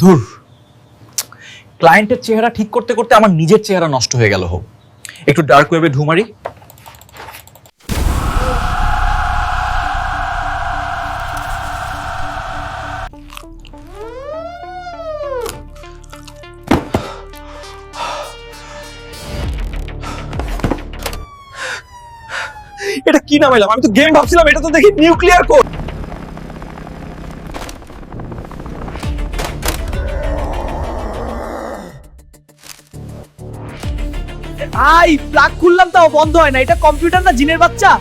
ধুর, ক্লায়েন্টের চেহারা ঠিক করতে করতে আমার নিজের চেহারা নষ্ট হয়ে গেল। হোক, একটু ডার্ক ওয়েবে ঢুমারি। এটা কি নামাইলাম? আমি তো গেম ভাবছিলাম, এটা তো দেখি নিউক্লিয়ার কোড। আই প্লাগ খুললাম তাও বন্ধ হয় না। এটা কম্পিউটার না জিনের বাচ্চা?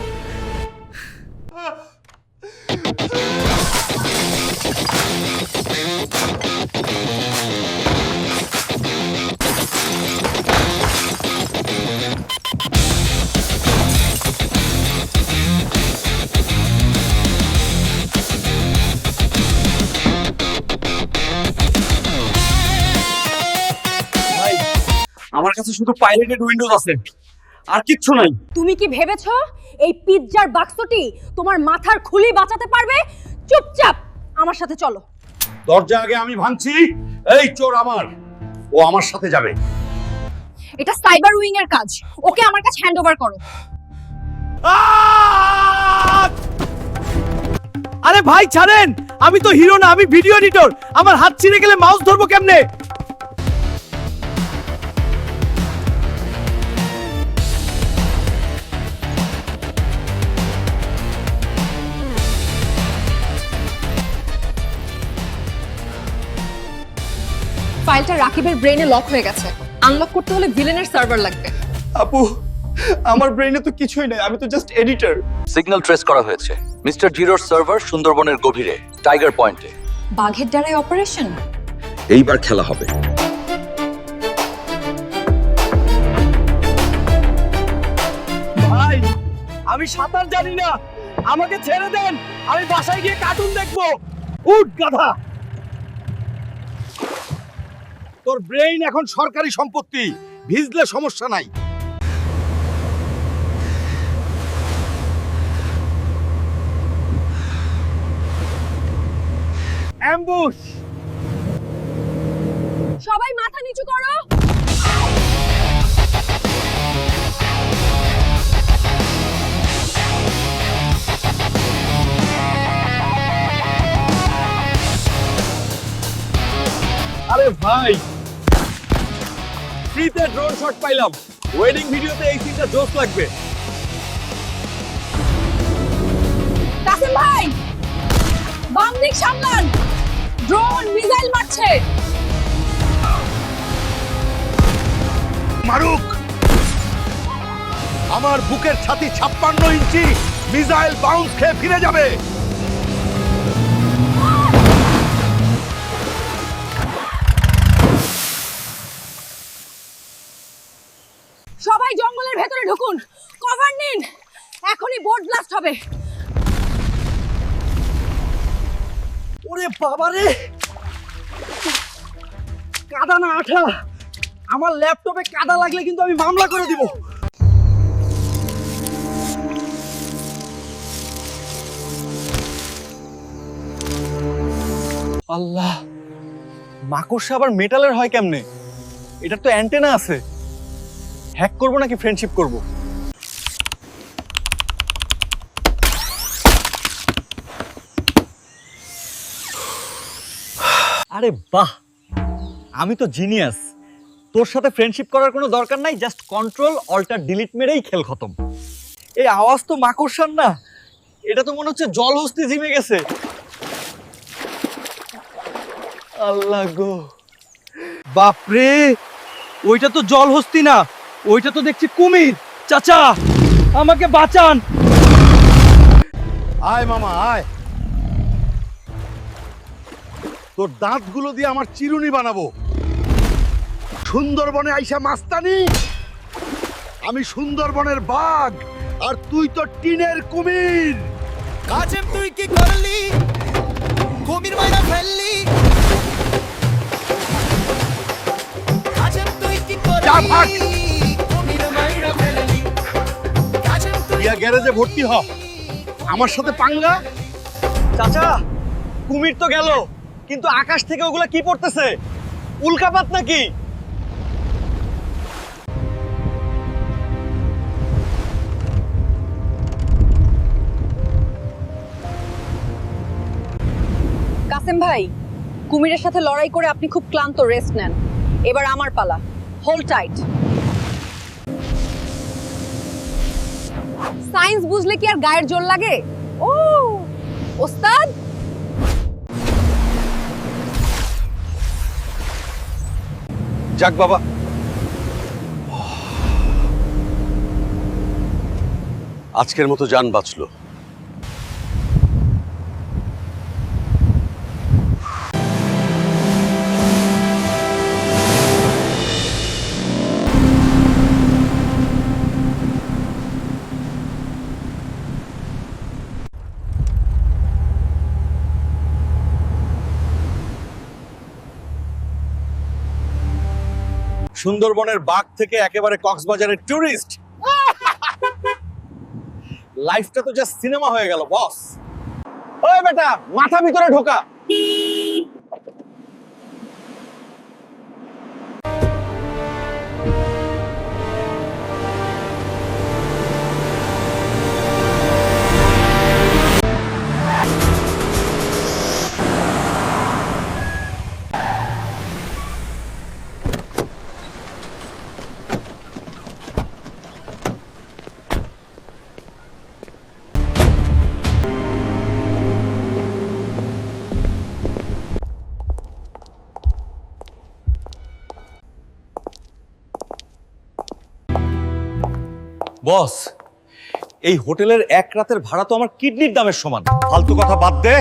আমার কাছে শুধু পাইরেটেড উইন্ডোজ আছে, আর কিচ্ছু নাই। তুমি কি ভেবেছো এই পিৎজার বাক্সটি তোমার মাথার খুলি বাঁচাতে পারবে? চুপচাপ আমার সাথে চলো। দরজা আগে আমি ভাঙছি। এই চোর আমার, ও আমার সাথে যাবে। এটা সাইবার উইং এর কাজ, ওকে আমার কাছে হ্যান্ড ওভার করো। আরে ভাই ছাড়েন, আমি তো হিরো না, আমি ভিডিও এডিটর। আমার হাত ছিঁড়ে গেলে মাউস ধরবো কেমনে? ফাইলটা রাকিবের ব্রেইনে লক হয়ে গেছে। আনলক করতে হলে ভিলেনের সার্ভার লাগবে। আপু, আমার ব্রেইনে তো কিছুই নাই, আমি তো জাস্ট এডিটর। সিগন্যাল ট্রেস করা হয়েছে। মিস্টার জিরোর সার্ভার সুন্দরবনের গভীরে, টাইগার পয়েন্টে। বাঘের দ্বারাই অপারেশন। এইবার খেলা হবে। ভাই আমি সাঁতার জানি না, আমাকে ছেড়ে দেন, আমি বাসায় গিয়ে কার্টুন দেখবো। উঠ গাধা। তোর ব্রেইন এখন সরকারি সম্পত্তি, ভিজলে সমস্যা নাই। অ্যাম্বুশ। সবাই মাথা নিচু করো। আরে ভাই, ফ্রিতে ড্রোন শট পাইলাম। ওয়েডিং ভিডিওতে এই সিনটা জোস লাগবে। কাসিম ভাই, বাম দিক সামলান, ড্রোন মিসাইল মারছে। মারুক, আমার বুকের ছাতি 56 ইঞ্চি, মিসাইল বাউন্স খেয়ে ফিরে যাবে। সবাই জঙ্গলের ভেতরে ঢুকুন, কভার নিন, এখনই বোর্ড ব্লাস্ট হবে। ওরে বাবারে, কাদা না আঠা। আমার ল্যাপটপে কাদা লাগলে কিন্তু আমি মামলা করে দিব। আল্লাহ, মাকড়সা আবার মেটালের হয় কেমনে? এটার তো অ্যান্টেনা আছে। হ্যাক করব নাকি ফ্রেন্ডশিপ করব? আরে বাহ, আমি তো জিনিয়াস। তোর সাথে ফ্রেন্ডশিপ করার কোনো দরকার নাই, জাস্ট কন্ট্রোল অল্টার ডিলিট মেরেই খেল খতম। এই আওয়াজ তো মাকড়সার না, এটা তো মনে হচ্ছে জলহস্তি জিমে গেছে। আল্লাহ গো, বাপরে, ওইটা তো জলহস্তি না, ওইটা তো দেখছি কুমির। চাচা আমাকে বাঁচান। আয় মামা আয়, তোর দাঁতগুলো দিয়ে আমার চিরুনি বানাবো। সুন্দরবনে আইসা মাস্তানি, আমি সুন্দরবনের বাঘ আর তুই তো টিনের কুমির। কাজেম তুই কি করলি? কুমির মাইরা ফেললি। কাজেম তুই কি যা ভাগ। করলি? কুমির মাইরা ফেললি। কাজেম তুই ইয়া গ্যারেজে ভর্তি হ, আমার সাথে পাঙ্গা। চাচা, কুমির তো গেল, কিন্তু আকাশ থেকে ওগুলা কি পড়তেছে? উল্কাপাত নাকি? কাসেম ভাই, কুমিরের সাথে লড়াই করে আপনি খুব ক্লান্ত, রেস্ট নেন। এবার আমার পালা। Hold tight. সায়েন্স বুঝলে কি আর গায়ের জোর লাগে? ও ওস্তাদ, যাক বাবা, আজকের মতো জান বাঁচলো। সুন্দরবনের বাঘ থেকে একেবারে কক্সবাজারের টুরিস্ট। লাইফটা তো জাস্ট সিনেমা হয়ে গেল বস। ওই বেটা, মাথা ভিতরে ঢোকা। বস, এই হোটেলের এক রাতের ভাড়া তো আমার কিডনির দামের সমান। ফালতু কথা বাদ দে,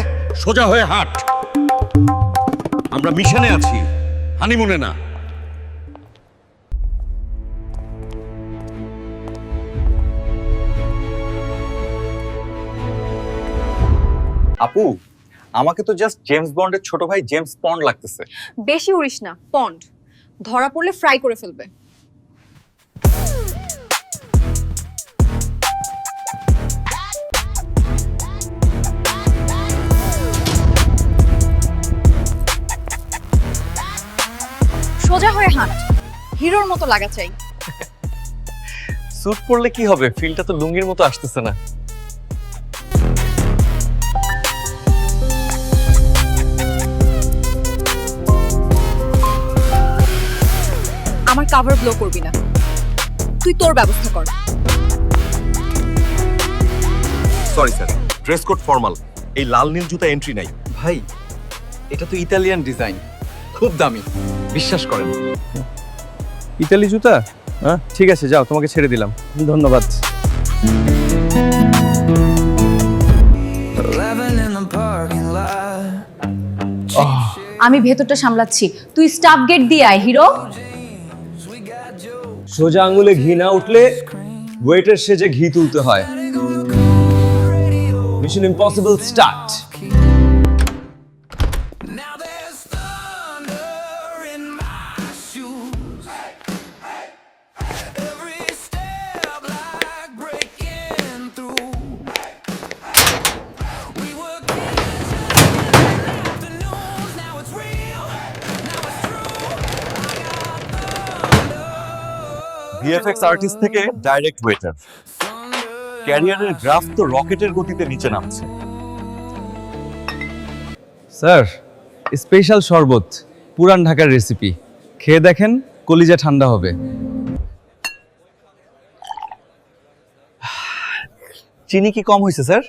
সোজা হয়ে হাঁট। আমরা মিশনে আছি, হানিমুনে না। আপু, আমাকে তো জাস্ট জেমস বন্ডের ছোট ভাই জেমস পন্ড লাগতেছে। বেশি উড়িস না, পন্ড। ধরা পড়লে ফ্রাই করে ফেলবে। সোজা হয়ে হাঁট, হিরোর মতো লাগা চাই। স্যুট পরলে কি হবে? ফিলটা তো লুঙ্গির মতো আসতেছে না। আমার কভার ব্লো করবি না, তুই তোর ব্যবস্থা কর। Sorry sir, dress code formal. এই লাল নীল জুতা এন্ট্রি নাই। ভাই, এটা তো ইতালিয়ান ডিজাইন, খুব দামি, বিশ্বাস করেন। ইতালি জুতা? হ্যাঁ ঠিক আছে, যাও, তোমাকে ছেড়ে দিলাম, ধন্যবাদ। আমি ভেতরটা সামলাচ্ছি, তুই স্টাফ গেট দিয়ে আয় হিরো। সোজা আঙুলে ঘি না উঠলে ওয়েটার সেজে ঘি তুলতে হয়। Mission impossible start. VFX artist থেকে ডাইরেক্ট ওয়েটার। ক্যারিয়ারের গ্রাফ তো রকেটের গতিতে নিচে নামছে। স্যার, স্পেশাল শরবত, পুরান ঢাকার রেসিপি, খেয়ে দেখেন, কলিজা ঠান্ডা হবে। চিনি কি কম হয়েছে স্যার,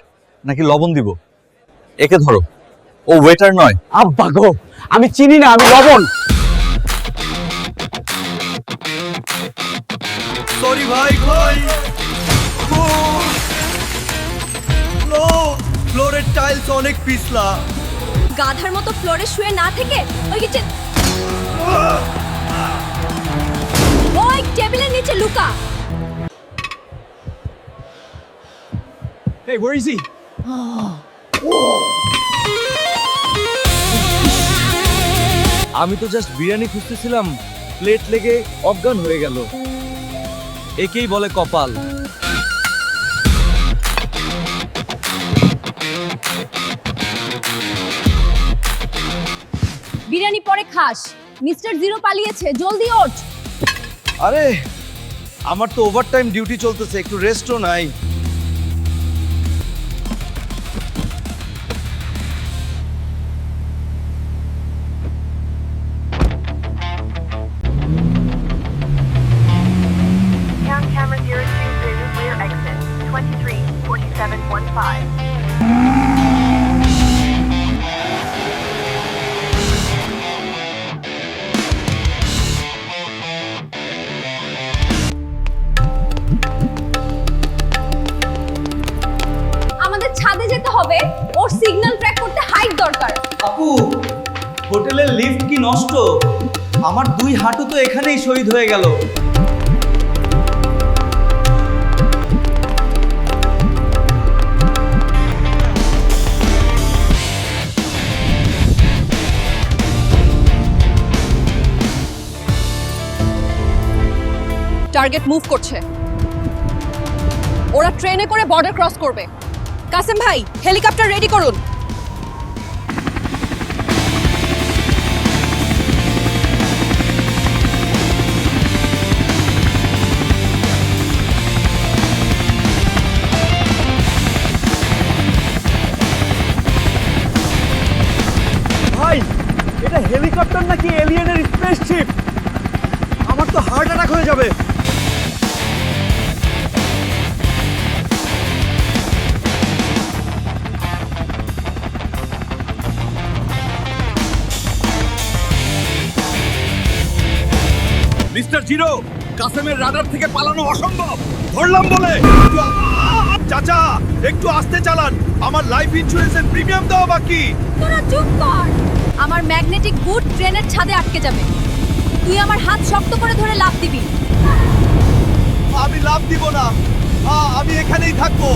নাকি লবণ দিব? একে ধরো, ও ওয়েটার নয়। আব্বা গো, আমি চিনি না, আমি লবণ। সরি ভাই, ফ্লোরের টাইলস অনেক পিছলা। গাধার মতো ফ্লোরে শুয়ে না থেকে ওই টেবিলের নিচে Luka. Hey, where is he? আমি তো জাস্ট বিরিয়ানি খুঁজতেছিলাম, প্লেট লেগে অজ্ঞান হয়ে গেল। একেই বলে কপাল। পরে খাস। মিস্টার জিরো পালিয়েছে, জলদি ওঠ। আরে আমার তো ওভারটাইম ডিউটি চলতেছে, একটু রেস্টও নাই। Town camera 020 rear exit 234715. আমাদের ছাদে যেতে হবে, ওর সিগন্যাল ট্র্যাক করতে হাইট দরকার। আপু, হোটেলের লিফট কি নষ্ট? আমার 2 হাঁটু তো এখানেই শহীদ হয়ে গেল। টার্গেট মুভ করছে। ওরা ট্রেনে করে বর্ডার ক্রস করবে। কাসেম ভাই, হেলিকপ্টার রেডি করুন। ভাই, এটা হেলিকপ্টার নাকি এলিয়েনের স্পেসশিপ? আমার তো হার্ট অ্যাটাক হয়ে যাবে। মিস্টার জিরো, কাসেমের রাডার থেকে পালানো অসম্ভব। ধরলাম বলে। চাচা, একটু আস্তে চালান, আমার লাইফ ইন্স্যুরেন্সের প্রিমিয়াম দেওয়া বাকি। তোরা চুপ কর। আমার ম্যাগনেটিক বুট ট্রেনের ছাদে আটকে যাবে। তুই আমার হাত শক্ত করে ধরে লাফ দিবি। আমি লাভ দিব না, আমি এখানেই থাকবো।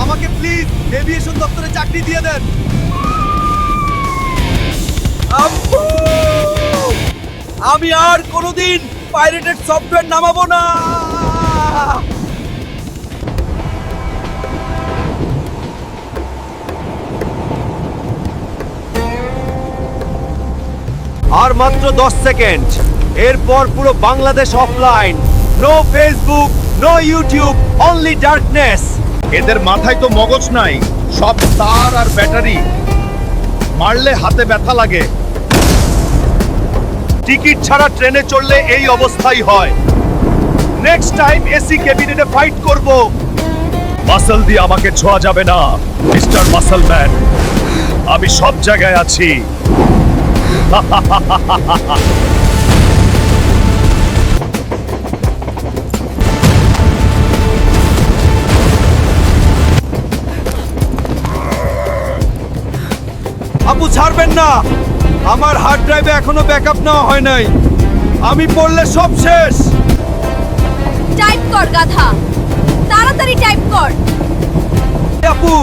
আমাকে প্লিজ এভিয়েশন দপ্তরে চাকরি দিয়ে দেন। আমি আর কোনোদিন পাইরেটেড সফটওয়্যার নামাবো না। আর মাত্র 10 সেকেন্ড, এরপর পুরো Bangladesh offline. No Facebook, no YouTube, only darkness. এদের মাথায় তো মগজ নাই, সব তার আর ব্যাটারি। মারলে হাতে ব্যথা লাগে। টিকিট ছাড়া ট্রেনে চড়লে এই অবস্থাই হয়। নেক্সট টাইম এসি ক্যাবিনেটে ফাইট করব। মাসল দিয়ে আমাকে ছোঁয়া যাবে না, মিস্টার মাসল ম্যান। আমি সব জায়গায় আছি। আপু, ছাড়বেন না। আমার হার্ড ড্রাইভে এখনো ব্যাকআপ নেওয়া হয় নাই। আমি পড়লে সব শেষ। টাইপ কর গাধা, তাড়াতাড়ি টাইপ কর। আপু,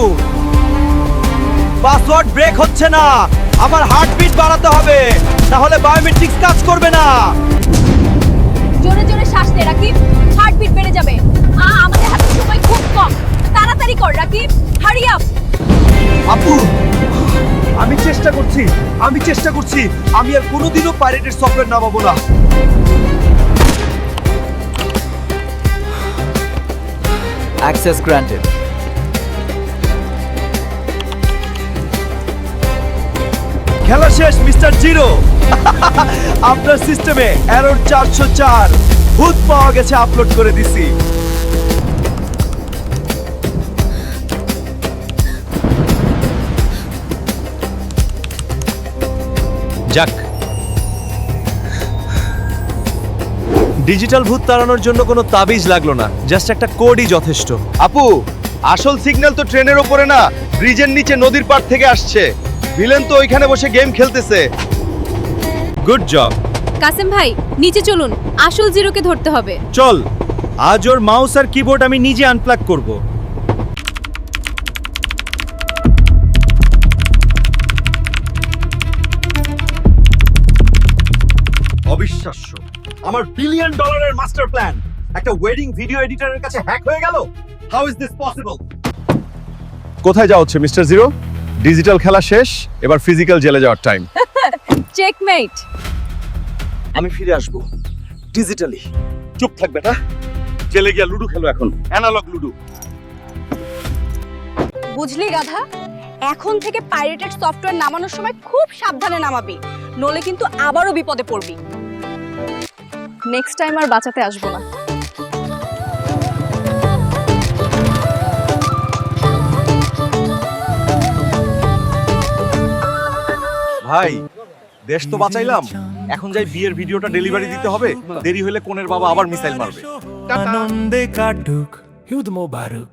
পাসওয়ার্ড ব্রেক হচ্ছে না। আমার হার্টবিট বাড়াতে হবে, তাহলে বায়োমেট্রিক্স কাজ করবে না। জোরে জোরে শ্বাস নে রাকিব, হার্টবিট বেড়ে যাবে। আমাদের হাতে সময় খুব কম, তাড়াতাড়ি কর রাকিব, হারি আপ। আপু, আমি চেষ্টা করছি। আমি আর কোনোদিনও পাইরেটেড সফটওয়্যার নামাবো না। Access granted. খেলা শেষ মিস্টার জিরো। আপনার সিস্টেমে এরর 404 ভূত পাওয়া গেছে, আপলোড করে দিছি। যাক, ডিজিটাল ভূত তাড়ানোর জন্য কোনো তাবিজ লাগলো না, জাস্ট একটা কোডই যথেষ্ট। আপু, আসল সিগন্যাল তো ট্রেনের ওপরে না, ব্রিজের নিচে নদীর পাড় থেকে আসছে। ভিলেন তো ওইখানে বসে গেম খেলতেছে। Good job. কাসেম ভাই, নিচে চলুন, আসল জিরোকে ধরতে হবে। চল, আজ ওর মাউস আর কিবোর্ড আমি নিজে আনপ্লাগ করব। অবিশ্বাস্য, আমার বিলিয়ন ডলারের মাস্টার প্ল্যান একটা ওয়েডিং ভিডিও এডিটরের কাছে হ্যাক হয়ে গেল। How is this possible? কোথায় যাওয়া হচ্ছে মিস্টার জিরো? ডিজিটাল খেলা শেষ, এবার ফিজিক্যাল জেলে যাওয়ার টাইম। চেকমেট। আমি ফিরে আসবো ডিজিটালি। চুপ থাক বেটা, জেলে গিয়া লুডো খেলো এখন, অ্যানালগ লুডো। বুঝলি গাধা, এখন থেকে পাইরেটেড সফটওয়্যার নামানোর সময় খুব সাবধানে নামাবি, নলে কিন্তু আবারও বিপদে পড়বি। নেক্সট টাইম আর বাঁচাতে আসবো না। ভাই, দেশ তো বাঁচাইলাম, এখন যাই বিয়ের ভিডিওটা ডেলিভারি দিতে হবে, দেরি হলে কোনের বাবা আবার মিসাইল মারবে। আনন্দে কাটুক ঈদ মোবারক।